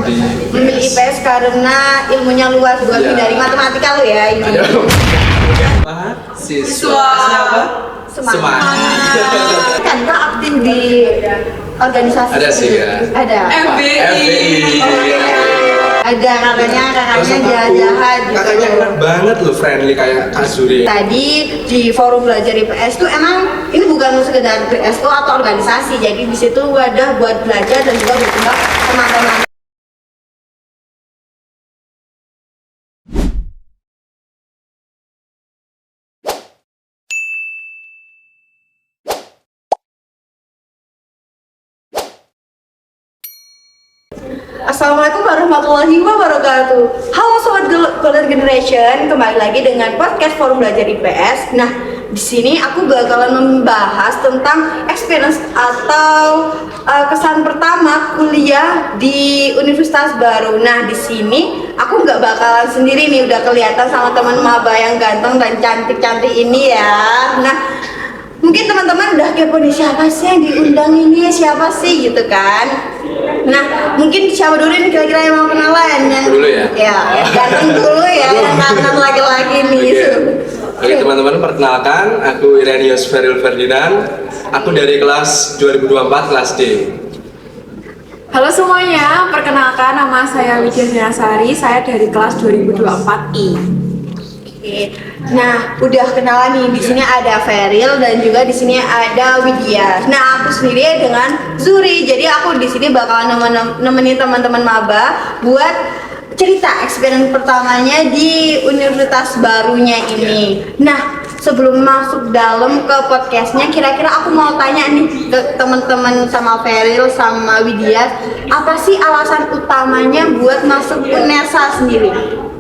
Memilih IPS karena ilmunya luas, bukan dari matematika lo ya ini. Mahasiswa apa? Semangat. Kan Kak aktif di organisasi. Ada sih ya. Ada. FBI. Ada kakaknya jahat-jahat gitu. Kakaknya enak banget loh, friendly kayak Kak Zuri. Tadi di forum belajar IPS tuh emang ini bukan sekedar BSO atau organisasi, jadi di situ wadah buat belajar dan juga berkembang teman-teman. Assalamualaikum warahmatullahi wabarakatuh. Halo sobat Golden Generation, kembali lagi dengan podcast Forum Belajar IPS. Nah, di sini aku bakalan membahas tentang experience atau kesan pertama kuliah di universitas baru. Nah, di sini aku nggak bakalan sendiri nih, udah kelihatan sama teman maba yang ganteng dan cantik-cantik ini ya. Nah, mungkin teman-teman udah kepo nih, siapa sih yang diundang ini, siapa sih gitu kan. Nah, mungkin siapa dulu nih kira-kira yang mau kenalan? Yang Dulu ya? Ya, yang ganteng dulu ya, yang ganteng laki-laki nih. Oke teman-teman, perkenalkan aku Irenius Feril Ferdinand. Aku dari kelas 2024 kelas D. Halo semuanya, perkenalkan nama saya Widya Dinasari, saya dari kelas 2024I. Oke. Nah, udah kenalan nih. Di sini ada Feril dan juga di sini ada Widya. Nah, aku sendiri dengan Zuri. Jadi aku di sini bakalan nemenin teman-teman maba buat cerita experience pertamanya di universitas barunya ini. Nah, sebelum masuk dalam ke podcastnya, kira-kira aku mau tanya nih ke teman-teman sama Feril sama Widya, apa sih alasan utamanya buat masuk UNESA sendiri?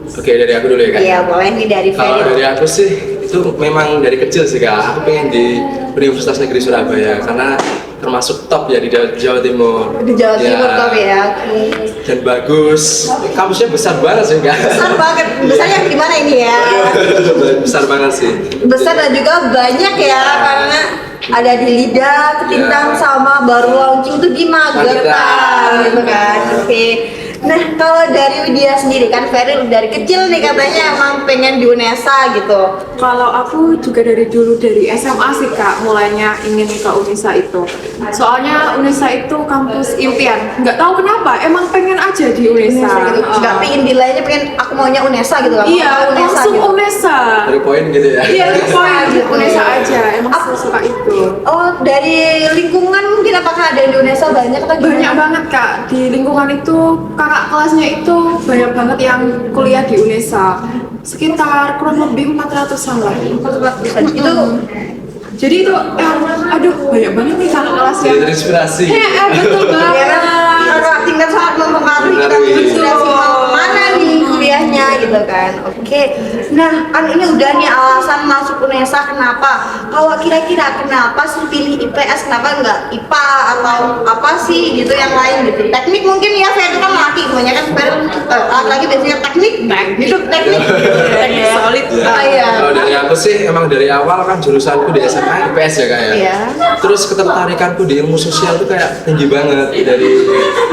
Oke, dari aku dulu ya Kak? Iya, boleh nih dari Kalau Feril. dari aku sih, itu memang dari kecil sih Kak. Aku pengen di Universitas Negeri Surabaya karena termasuk top ya di Jawa Timur. Di Jawa Timur top ya. Dan bagus, kampusnya besar banget sih Kak. Besar banget, besarnya gimana ini ya? Besar banget sih. Besar dan juga banyak ya, karena ada di Lidah, Ketintang, sama baru launching tuh di Magetan gitu kan. Oke. Nah, kalau dari Widya sendiri kan Feril dari kecil nih katanya emang pengen di UNESA gitu. Kalau aku juga dari dulu dari SMA sih Kak, mulainya ingin ke UNESA itu. Soalnya UNESA itu kampus impian. Nggak tahu kenapa, emang pengen aja di UNESA. Gitu. Nggak pengen di lainnya, pengen aku maunya UNESA gitu kan. Iya, langsung gitu. UNESA. Dari poin gitu ya? Iya, poin gitu. UNESA aja. Emang aku suka itu. Oh, dari lingkungan mungkin apakah ada di UNESA banyak atau gimana? Banyak banget Kak, di lingkungan itu kakak kelasnya itu banyak banget yang kuliah di UNESA. Sekitar kurang lebih 400-an lah. 400-an. Itu Jadi itu, aduh banyak banget nih kakak kelasnya. Jadi terinspirasi. Betul banget. Kakak tingkat sangat mempengaruhi kita inspirasi mau kemana nih kuliahnya gitu kan. Oke. Nah, kan ini udah nih alasan masuk UNESA kenapa. Kalau kira-kira kenapa sih pilih IPS, kenapa enggak IPA atau apa sih gitu yang lain gitu. Teknik mungkin ya, saya itu kan laki, kebanyakan laki biasanya teknik. Itu teknik. Teknik solid. Iya. Kalau dari aku sih, emang dari awal kan jurusanku di SMA IPS ya Kak ya. Iya. Terus ketertarikanku di ilmu sosial tuh kayak tinggi banget dari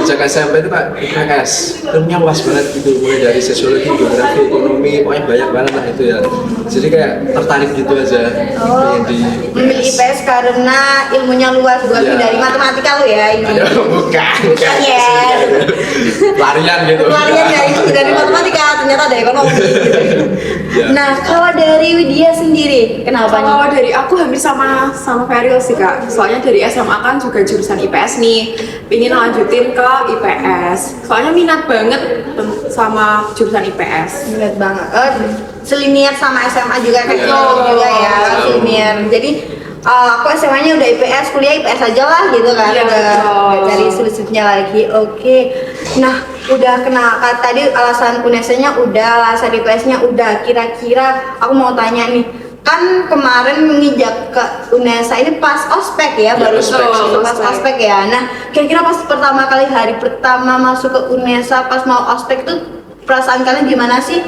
sejak SMP itu Kak IPS. Ilmunya luas banget gitu, mulai dari sosiologi, geografi, ekonomi, pokoknya banyak banget lah itu ya. Jadi kayak tertarik gitu aja. Pengen di Memilih IPS karena ilmunya luas, bukan Iya. dari matematika lo ya ini. Bukan ya. Larian gitu. Pelarian dari matematika ternyata ada ekonomi gitu. Ya. Nah, kalau dari Widya sendiri kenapa nih? Kalau dari aku hampir sama Feril sih Kak. Soalnya dari SMA kan juga jurusan IPS nih. Pingin lanjutin ke IPS. Soalnya minat banget sama jurusan IPS. Minat banget. Selinier sama SMA juga kan Iya. juga ya, selinier. Jadi aku SMA-nya udah IPS, kuliah IPS aja lah gitu kan. Iya, Udah betul. nggak cari sulit-sulitnya lagi. Oke. Nah, udah kenal kan tadi alasan UNESA-nya udah, alasan IPS-nya udah. Kira-kira aku mau tanya nih, kan kemarin menginjak ke UNESA ini pas ospek ya, baru ospek, pas ospek ya. Nah, kira-kira pas pertama kali hari pertama masuk ke UNESA pas mau ospek tuh perasaan kalian gimana sih?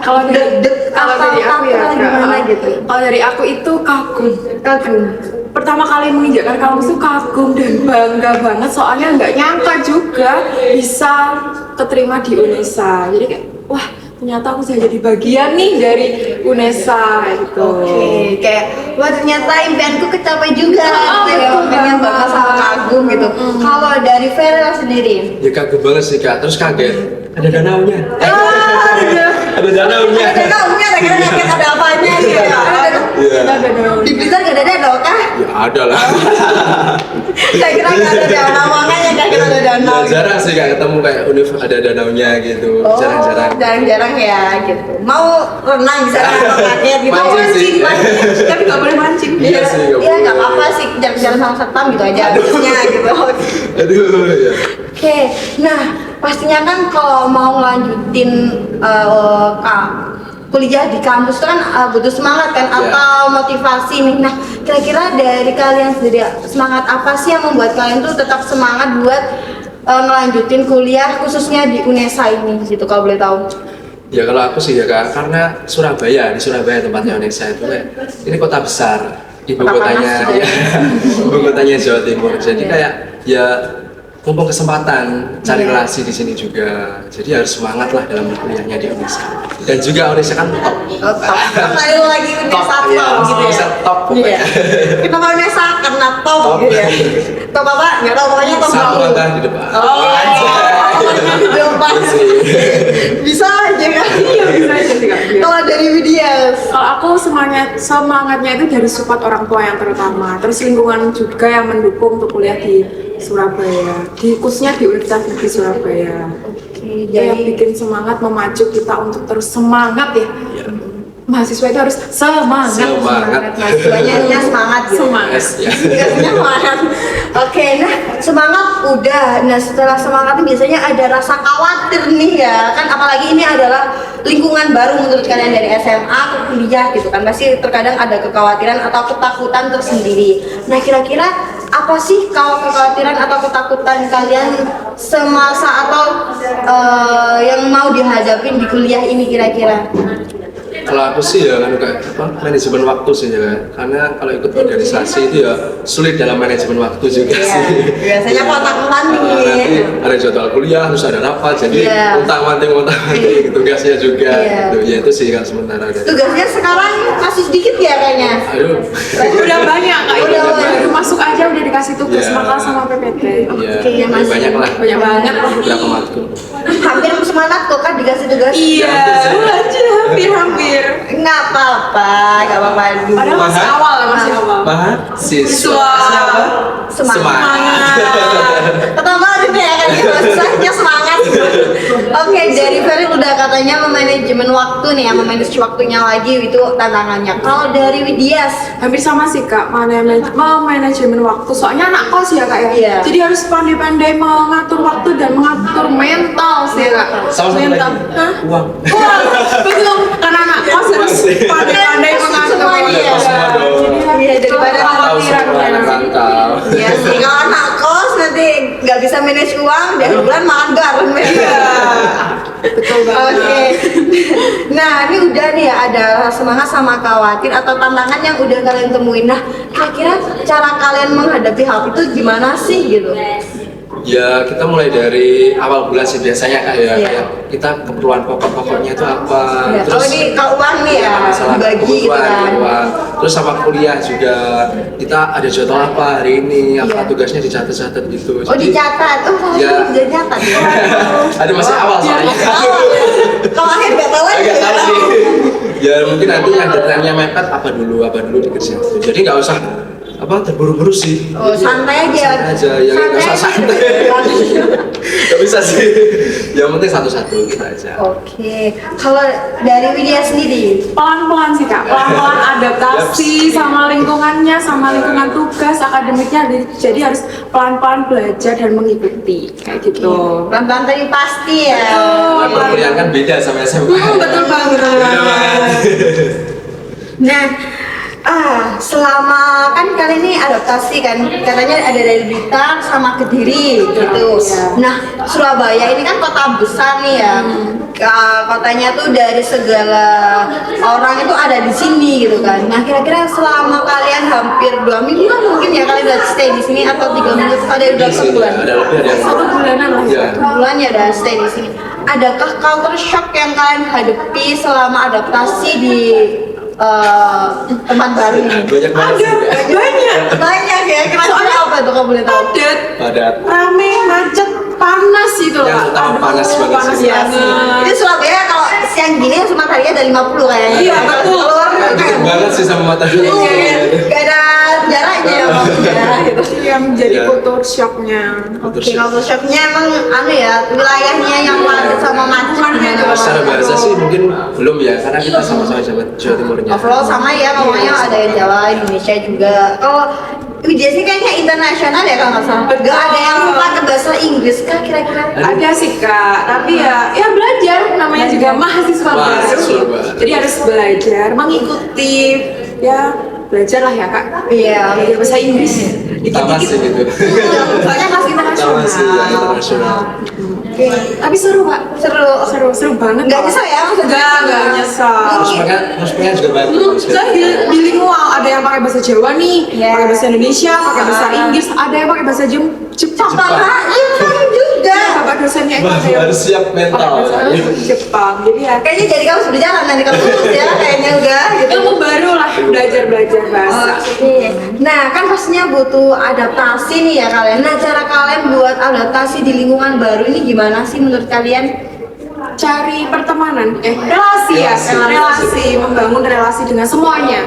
Kalau dari Deg-deg kalau apa dari aku ya apa Kak, gimana gitu? Kalau dari aku itu kagum. Kagum. pertama kali menginjakkan kampus tuh kagum dan bangga banget soalnya nggak nyangka juga bisa keterima di UNESA. Jadi kayak wah ternyata aku bisa jadi bagian nih dari UNESA gitu. Oke, kayak wah ternyata impianku kecapai juga. Oh, Gitu ya, betul makanya banget. bakal sama kagum gitu. Kalau dari Vera sendiri, Ya kagum banget sih kak, terus kaget ada danaunya. Ada danaunya. ada kamunya, kira kaget ada apanya gitu ya. Iya. Di Blitar gak ada danau kah? Ya ada lah. Saya kira gak ada danau, makanya saya kira ada danau. Ya, jarang sih kak ketemu kayak univ ada danaunya gitu, Oh, jarang-jarang. jarang-jarang ya gitu. Mau renang bisa renang kaget gitu. Mancing sih. Mancing. Tapi nggak boleh mancing. Iya sih, nggak Iya boleh. nggak apa-apa sih, jalan-jalan sama satpam gitu aja harusnya gitu. Aduh, ya. Oke, nah pastinya kan kalau mau ngelanjutin kuliah di kampus itu kan butuh semangat kan Iya. atau motivasi nih. Nah, kira-kira dari kalian sendiri semangat apa sih yang membuat kalian tuh tetap semangat buat ngelanjutin kuliah khususnya di UNESA ini gitu kalau boleh tahu? Ya kalau aku sih ya kak, karena Surabaya, di Surabaya tempatnya UNESA itu kayak ini kota besar, ibu Kota kotanya, panas, ya, ibu kotanya Jawa Timur. Jadi Iya. kayak ya mumpung kesempatan cari relasi di sini juga, jadi harus semangat lah dalam berkuliahnya di UNESA. Dan juga UNESA kan top. Oh, top. Kembali lagi UNESA top ya, gitu ya. UNESA top pokoknya. Iya. Kenapa UNESA? Karena top gitu ya. Top apa? Nggak tahu pokoknya top Satu dulu. langkah di depan. Oh, di depan. Bisa aja kan? Iya bisa aja sih kak. Kalau dari Widias, Kalau aku semangatnya itu dari support orang tua yang terutama, terus lingkungan juga yang mendukung untuk kuliah di Surabaya, khususnya di Universitas Negeri Surabaya. oke, Itu yang bikin semangat memacu kita untuk terus semangat ya. Ya. Mahasiswa itu harus semangat. Semangat. mahasiswanya semangat gitu. Semangat. Yes, ya. Biasanya semangat. Oke, nah semangat udah. Nah setelah semangat ini biasanya ada rasa khawatir nih ya kan, apalagi ini adalah lingkungan baru menurut kalian dari SMA ke kuliah gitu kan, pasti terkadang ada kekhawatiran atau ketakutan tersendiri. Nah kira-kira apa sih kalau kekhawatiran atau ketakutan kalian semasa atau yang mau dihadapin di kuliah ini kira-kira? Kalau aku sih ya kan kayak apa manajemen waktu sih ya, karena kalau ikut organisasi itu ya sulit dalam manajemen waktu juga Iya, sih. biasanya kotak-kotak nih. Nanti ada jadwal kuliah, terus ada rapat, jadi Iya. untang-lanting tugasnya juga. Iya. Gitu. Ya itu sih kan sementara dari. Tugasnya sekarang masih sedikit ya kayaknya. Aduh. Udah banyak kak, Udah ini banyak. baru masuk aja udah dikasih tugas Iya. makal sama PPT. Iya, Oke, masih banyak lah. Banyak banget. Berapa matkul? Hampir semangat kok kan dikasih tugas. Iya, hampir. Nggak apa-apa dulu. Padahal masih Mahal. awal, masih awal. Mahasiswa. Siapa? Semangat. Ketawa banget ini ya kan, mahasiswanya semangat. Oke, dari Ferry udah katanya memanajemen waktu nih ya, memanage waktunya lagi itu tantangannya. Kalau dari Widias, Hampir sama sih kak, manajemen waktu. Soalnya anak kos ya kak ya. Iya. Jadi harus pandai-pandai mengatur waktu dan mengatur mental sih kak. Sama satu Mental. lagi. Hah? Uang. Wah, betul. Karena anak kos harus pandai-pandai Pasti mengatur. semuanya ya. Semua dong. Iya, daripada Tahu kekhawatiran semua ya. rantau. ya sih kalau anak kos nanti nggak bisa manage uang, dari bulan makan garam. Iya. Betul banget. Oke. Nah, ini udah nih ya, ada semangat sama khawatir atau tantangan yang udah kalian temuin. Nah, kira-kira cara kalian menghadapi hal itu gimana sih gitu? Ya kita mulai dari awal bulan sih biasanya kak ya, Iya. kayak kita keperluan pokok-pokoknya itu apa, Ya, kalau ini kalau uang nih ya, masalah dibagi gitu kebutuhan, kan. uang. Terus sama kuliah juga kita ada jadwal apa hari ini, apa Iya. tugasnya dicatat-catat gitu. Oh dicatat, oh Ya. harus udah nyatat ya. Ada masih awal soalnya. Kalau akhir nggak tahu aja. Agak tahu sih. Ya mungkin nanti yang deadline-nya mepet apa dulu dikerjain. Jadi nggak usah apa terburu-buru sih. Oh santai aja. Santai aja, ya nggak usah santai. Nggak bisa sih. Yang penting satu-satu kita aja. Oke, kalau dari Widya sendiri, Pelan-pelan sih kak, pelan-pelan adaptasi sama lingkungannya, sama lingkungan tugas akademiknya. Jadi harus pelan-pelan belajar dan mengikuti kayak gitu. pelan-pelan tadi pasti ya. Nah, perkuliahan kan beda sama SMA. Betul banget. Beda banget. Nah, Selama kan kali ini adaptasi kan, katanya ada dari Blitar sama Kediri gitu. Nah, Surabaya ini kan kota besar nih ya. Kotanya tuh dari segala orang itu ada di sini gitu kan. Nah, kira-kira selama kalian hampir 2 minggu kan mungkin ya kalian udah stay di sini atau 3 minggu ada udah Di sini sebulan? ada lebih ada yang 1 bulanan lah. ya. Bulan ya udah stay di sini. Adakah culture shock yang kalian hadapi selama adaptasi di tempat baru ini? Banyak banget sih. Banyak ya. Kira-kira apa tuh kamu boleh tahu? Padat. Rame, macet, panas gitu loh. Yang utama panas banget panas sih. banget. Ini Surabaya kalau siang gini matahari ada 50 kayaknya. Iya, betul. Keluar Deket banget sih sama matahari. Gak ada jaraknya ya maksudnya gitu. Yang jadi Iya. kultur shocknya. Oke, kalau shocknya emang ya wilayahnya yang padat sama macet gimana? Kalau secara bahasa sih mungkin belum ya, karena kita sama-sama Jawa Timurnya. Overall sama ya, ngomongnya ada yang Jawa, Indonesia juga. Kalau UJS ini kayaknya internasional ya kalau nggak salah. Gak ada yang pakai bahasa Inggris kah kira-kira? Ada sih kak, tapi ya belajar, namanya juga mahasiswa Mahasiswa baru. baru. Jadi harus belajar, mengikuti ya belajar lah ya kak. Iya. Belajar bahasa Inggris. Sama sih gitu. Soalnya kelas Sama sih ya, internasional. internasional. Oke. Tapi seru pak, seru banget. Nggak Pak. nyesel ya maksudnya? Nggak nyesel. Prospeknya juga bagus. Saya bilingual, ada yang pakai bahasa Jawa nih, Iya. pakai bahasa Indonesia, pakai bahasa Inggris, ada yang pakai bahasa Jepang. Bapak Jepang juga. Bapak dosennya itu ada yang Harus siap mental. pakai bahasa Jepang. Jadi ya Kayaknya jadi kamu sudah jalan nanti kamu lulus ya kayaknya udah gitu. ilmu baru lah, belajar bahasa. Oke. Nah, kan pastinya butuh adaptasi nih ya kalian. Nah, cara kalian buat adaptasi di lingkungan baru ini gimana sih menurut kalian? Cari pertemanan, relasi ya, relasi, membangun relasi dengan semuanya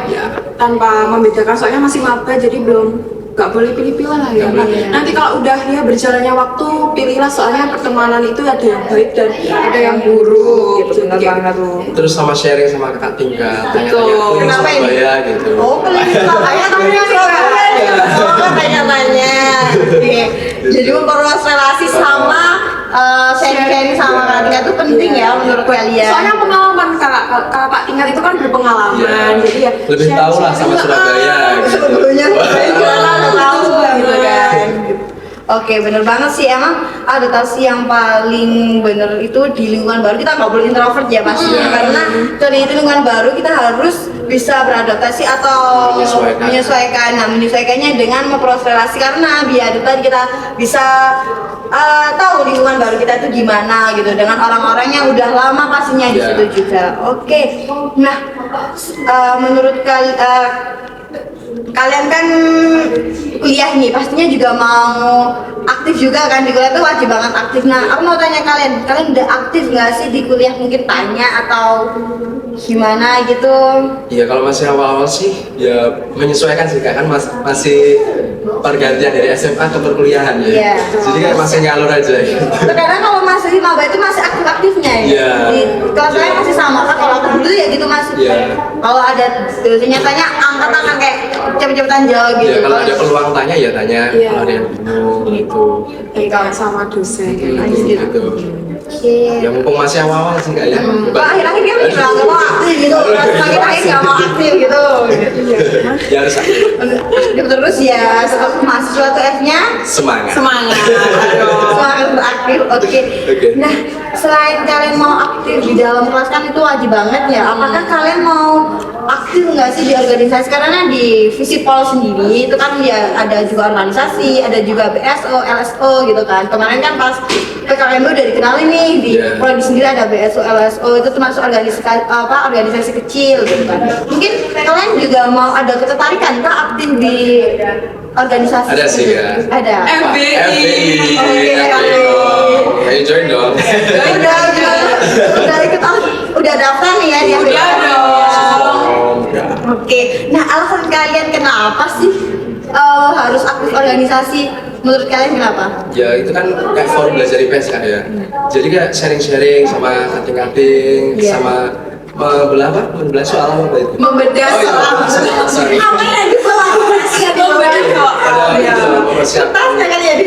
tanpa membedakan. Soalnya masih maba, jadi belum nggak boleh pilih-pilih lah ya. Nah, nanti kalau udah ya berjalannya waktu, pilihlah soalnya pertemanan itu ada yang baik dan ada yang buruk. Gitu, benar banget. Terus sama sharing sama kakak tingkat, tanya-tanya aku Kenapa ini? Surabaya gitu. Oh, keliling Surabaya tanya Surabaya. Oh, tanya-tanya. Oke. Jadi memperluas relasi sama sharing sama kakak tingkat itu penting ya menurut kalian. Soalnya pengalaman kakak tingkat itu kan berpengalaman, Iya. jadi ya Lebih tahu lah sama Surabaya gitu. Sebelumnya Wah. tahu gitu kan. Oke, bener banget sih, emang adaptasi yang paling bener itu di lingkungan baru. Kita nggak boleh introvert ya pastinya, karena dari lingkungan baru kita harus bisa beradaptasi atau menyesuaikan. Nah, menyesuaikannya dengan memperluas relasi, karena biar tadi kita bisa tahu lingkungan baru kita itu gimana gitu dengan orang-orang yang udah lama pastinya di situ juga. Oke, nah menurut kalian kan kuliah nih, pastinya juga mau aktif juga kan di kuliah tuh wajib banget aktif. Nah, aku mau tanya kalian udah aktif nggak sih di kuliah? Mungkin tanya atau gimana gitu? Iya, kalau masih awal-awal sih ya menyesuaikan sih Kak, kan masih pergantian dari SMA ke perkuliahan ya. Iya. Jadi kayak masih ngalur aja gitu. Terkadang kalau masih maba itu masih aktif-aktifnya ya. Iya. Di kelas saya masih sama kan, kalau aku dulu ya gitu masih. Iya. Kalau ada dosennya tanya, angkat tangan kayak cepet-cepetan jawab gitu. Ya kalau ada peluang tanya ya tanya, Iya. kalau ada yang bingung gitu. kalau sama dosen kayak Gitu. gitu. Oke. Ya mumpung masih awal-awal sih Kak ya. Kok akhir-akhir dia bilang nggak mau aktif gitu, makin akhir nggak mau aktif gitu. Ya harus aktif. Terus ya, tetap mahasiswa tuh F-nya Semangat. Semangat. semangat untuk aktif. Oke. Oke. Nah, selain kalian mau aktif di dalam kelas kan itu wajib banget ya. Apakah kalian mau aktif nggak sih di organisasi? Karena di Visipol sendiri itu kan ya ada juga organisasi, ada juga BSO, LSO gitu kan. Kemarin kan pas PKKMB udah dikenalin nih di Iya. Prodi sendiri ada BSO, LSO itu termasuk organisasi kecil gitu kan. Mungkin kalian juga mau ada ketertarikan kah aktif di organisasi? Ada sih ya. Ada. FBI. Oke, Ayo join dong. udah ikut udah daftar nih ya di Udah dong. Oke, nah alasan kalian kenapa sih harus aktif organisasi? Menurut kalian kenapa? Ya itu kan kayak forum belajar IPS kan ya. Jadi kayak sharing-sharing sama kating-kating, Iya. sama membelah apa? Membelah soal apa itu? Membedah Oh, iya. soal. Sorry. Apa yang dibelah? Membedah kok. Ada Iya. gitu, mempersiapkan. Kertasnya kali ya di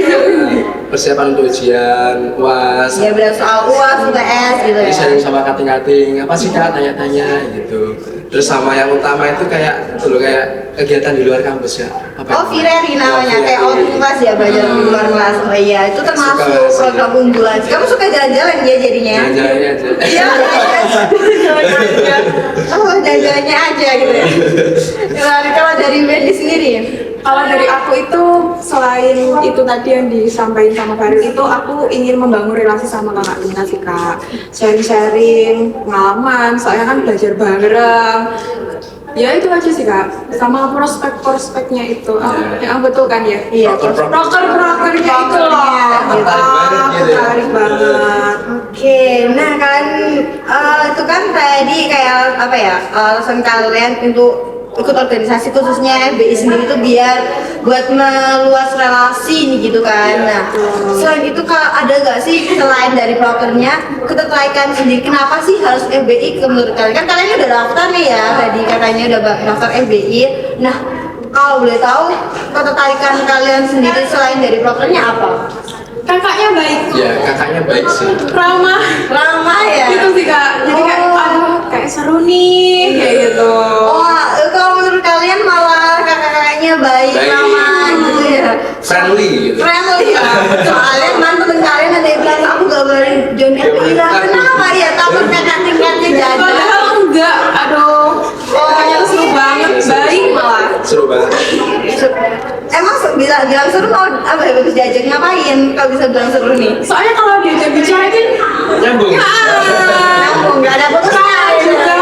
persiapan untuk ujian UAS. Ya belajar soal UAS, UTS gitu Jadi ya. sharing sama kating-kating, apa sih Kak, tanya-tanya gitu. Terus sama yang utama itu kayak itu loh, kayak kegiatan di luar kampus ya. Oh, Fireri namanya, kayak outing kelas ya, belajar di luar kelas. Oh iya, itu termasuk Suka, program unggulan. Kamu suka jalan-jalan ya jadinya? Jalan-jalannya aja. Iya, jalan-jalannya aja. Oh, jalan-jalannya aja gitu ya. Kalau dari Wendy sendiri? Kalau dari aku itu selain itu tadi yang disampaikan sama Faril itu aku ingin membangun relasi sama kakak tingkat sih kak, sharing-sharing pengalaman, soalnya kan belajar bareng. Ya itu aja sih kak, sama prospek-prospeknya itu, yang betul kan ya? Iya, proker-prokernya itu loh, menarik banget. Oke, nah kan itu kan tadi kayak apa ya, alasan kalian untuk ikut organisasi khususnya FBI sendiri itu biar buat meluas relasi nih gitu kan. Nah, selain itu ada nggak sih selain dari prokernya ketertarikan sendiri, kenapa sih harus FBI menurut kalian? Kan kalian udah daftar nih ya, tadi katanya udah daftar FBI. Nah, kalau boleh tahu ketertarikan kalian sendiri selain dari prokernya apa? Kakaknya baik, Ya kakaknya baik sih. ramah, Ya. gitu sih kak. Jadi kayak aduh kayak seru nih kayak gitu. Oh, kalau menurut kalian malah kakak-kakaknya baik, Baik. ramah gitu ya. Friendly gitu. Friendly ya. Soalnya teman kalian ada yang bilang aku gak boleh join FPI lah. Kenapa ya? Takut kakak tingkatnya jajan. Padahal enggak, aduh. Kakaknya tuh seru banget, baik malah. Seru banget. Emang bilang seru mau apa ya, bagus jajan ngapain kalau bisa bilang seru nih? Soalnya kalau diajak bicara kan Nyambung. Nyambung, gak ada putusan. juga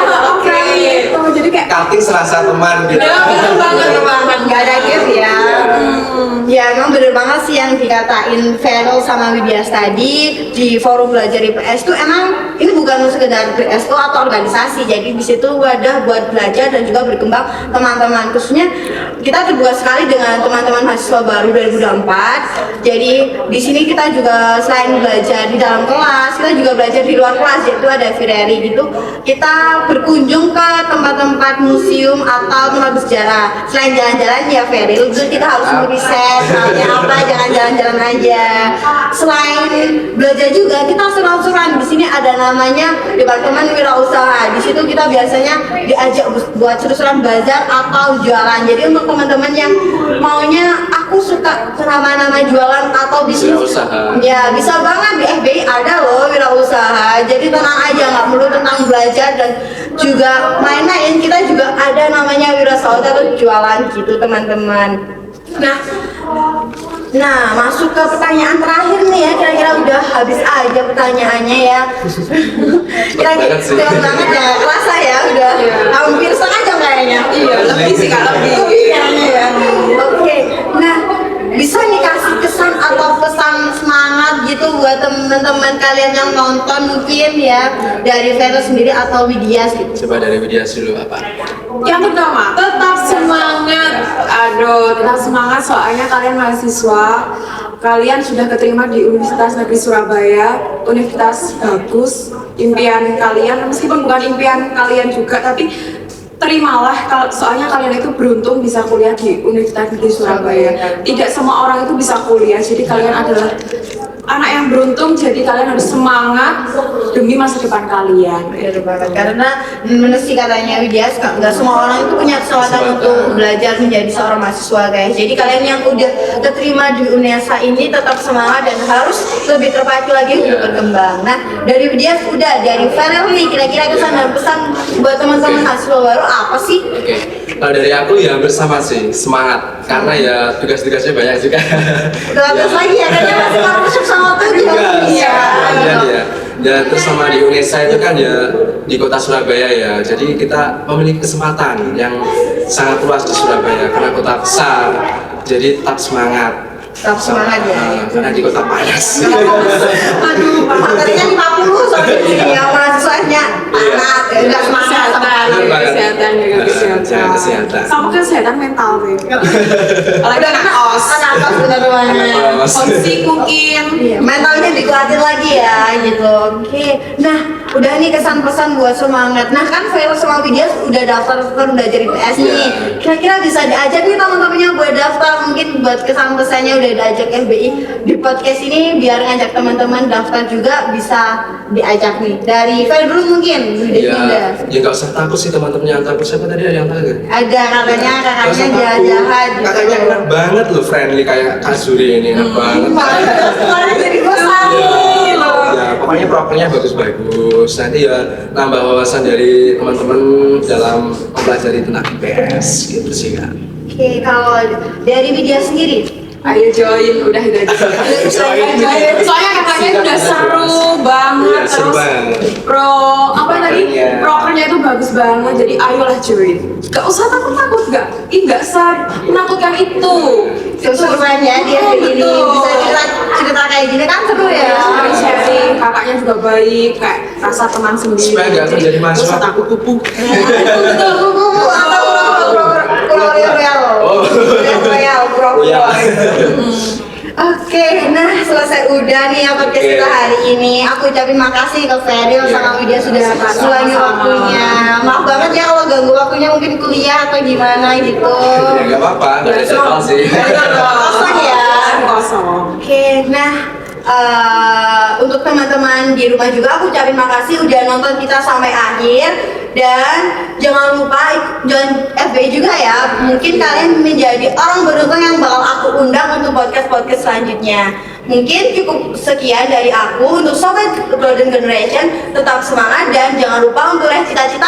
friendly gitu. Jadi kayak Cutting serasa teman gitu. ya bener banget. Bener banget, gak ada game ya. Ya emang bener banget sih yang dikatain Feral sama Widya tadi di forum belajar IPS tuh, emang ini bukan sekedar BSO atau organisasi, jadi di situ wadah buat belajar dan juga berkembang teman-teman. Khususnya kita terbuka sekali dengan teman-teman mahasiswa baru 2024. Jadi di sini kita juga selain belajar di dalam kelas, kita juga belajar di luar kelas, yaitu ada Fireri gitu. Kita berkunjung ke tempat-tempat museum atau tempat bersejarah. Selain jalan-jalan ya Feril, itu kita harus riset halnya apa, jangan jalan-jalan aja. Selain belajar juga kita seru-seruan. Di sini ada namanya Departemen Wirausaha. Di situ kita biasanya diajak buat seru-seruan bazar atau jualan. Jadi untuk teman-teman yang maunya aku suka nama-nama jualan atau bisnis, Wirausaha. ya bisa banget di FBI ada loh wirausaha. Jadi tenang aja, nggak perlu tentang belajar dan juga main-main. Kita juga ada namanya wirausaha atau jualan gitu teman-teman. Nah, masuk ke pertanyaan terakhir nih ya, kira-kira udah habis aja pertanyaannya ya. Kira-kira Banget sih. cepet banget ya, kerasa ya udah hampir setengah jam kayaknya. Iya, lebih sih kak, lebih. Lebih kayaknya ya. Oke, nah bisa nih kasih kesan atau pesan semangat gitu buat teman-teman kalian yang nonton mungkin ya, dari Vero sendiri atau Widya gitu. Coba dari Widya dulu apa? Yang pertama, tetap semangat. Aduh, tetap semangat soalnya kalian mahasiswa. Kalian sudah keterima di Universitas Negeri Surabaya, universitas bagus. Impian kalian, meskipun bukan impian kalian juga, tapi terimalah, soalnya kalian itu beruntung bisa kuliah di Universitas Negeri Surabaya. Tidak semua orang itu bisa kuliah, jadi kalian adalah anak yang beruntung, jadi kalian harus semangat demi masa depan kalian. Bener banget, karena bener sih katanya Widya, nggak semua orang itu punya kesempatan untuk belajar menjadi seorang mahasiswa guys. Jadi kalian yang udah keterima di UNESA ini tetap semangat dan harus lebih terpacu lagi untuk berkembang. Nah, dari Widya udah, dari Farel nih, kira-kira kesan dan pesan buat teman-teman mahasiswa baru apa sih? Oke, kalau dari aku ya bersama sih, semangat. Karena ya tugas-tugasnya banyak juga. Terus lagi ya, kayaknya masih masuk sama tujuh. Iya, ya terus sama di UNESA itu kan ya di kota Surabaya ya, jadi kita memiliki kesempatan yang sangat luas di Surabaya karena kota besar, jadi tetap semangat. Tetap semangat ya. Karena di kota panas. Aduh, materinya 50 soalnya di sini ya, mahasiswanya panas, ya nggak semangat sama Bener banget. jaga kesehatan. Sama kesehatan mental deh. Kalau Udah kena os, anak bener banget. homesick mungkin. Iya, mentalnya dikuatin lagi ya gitu. Oke. Nah, udah nih kesan-pesan buat semangat. Nah, kan Vero sama Widya udah daftar belajar IPS nih. Iya. Kira-kira bisa diajak nih teman-temannya buat daftar, mungkin buat kesan-pesannya udah diajak FBI di podcast ini biar ngajak teman-teman daftar juga bisa diajak nih. Dari Vero dulu mungkin. Ya, ya nggak usah takut sih teman-teman yang takut. Siapa tadi ada yang takut? Ada katanya kakaknya Nggak usah takut. jahat-jahat gitu. Kakaknya enak banget loh, friendly kayak Kak Zuri ini enak banget. Kemarin jadi bosan. Ya, pokoknya prokernya bagus-bagus. Nanti ya nambah wawasan dari teman-teman dalam mempelajari tentang IPS gitu sih kan. Oke, kalau dari Widya sendiri, Ayo join, udah aja. Soalnya kakaknya udah seru banget, Iya, seru terus banget. prokernya prokernya itu bagus banget, jadi ayolah join. Gak usah takut, gak menakutkan itu. seru-seruan ya dia kayak gini, bisa cerita kayak gini kan seru ya. Sharing, kakaknya juga baik, kayak rasa teman sendiri. Supaya nggak terjadi Gak usah mahasiswa takut. kupu-kupu. Betul, kuku atau royal, Oh. royal. Oke, nah selesai udah nih ya podcast Oke. kita hari ini. Aku ucapin makasih ke Feril sama Widya sudah meluangin waktunya. Maaf banget ya kalau ganggu waktunya mungkin kuliah atau gimana gitu. Ya nggak apa-apa, nggak ada jadwal sih. Kosong ya. Kosong. Oke, nah untuk teman-teman di rumah juga aku ucapin makasih udah nonton kita sampai akhir dan jangan lupa join FBI juga ya. Mungkin kalian menjadi orang beruntung yang bakal aku undang untuk podcast selanjutnya. Mungkin cukup sekian dari aku untuk Sobat Golden Generation. Tetap semangat dan jangan lupa untuk raih cita-cita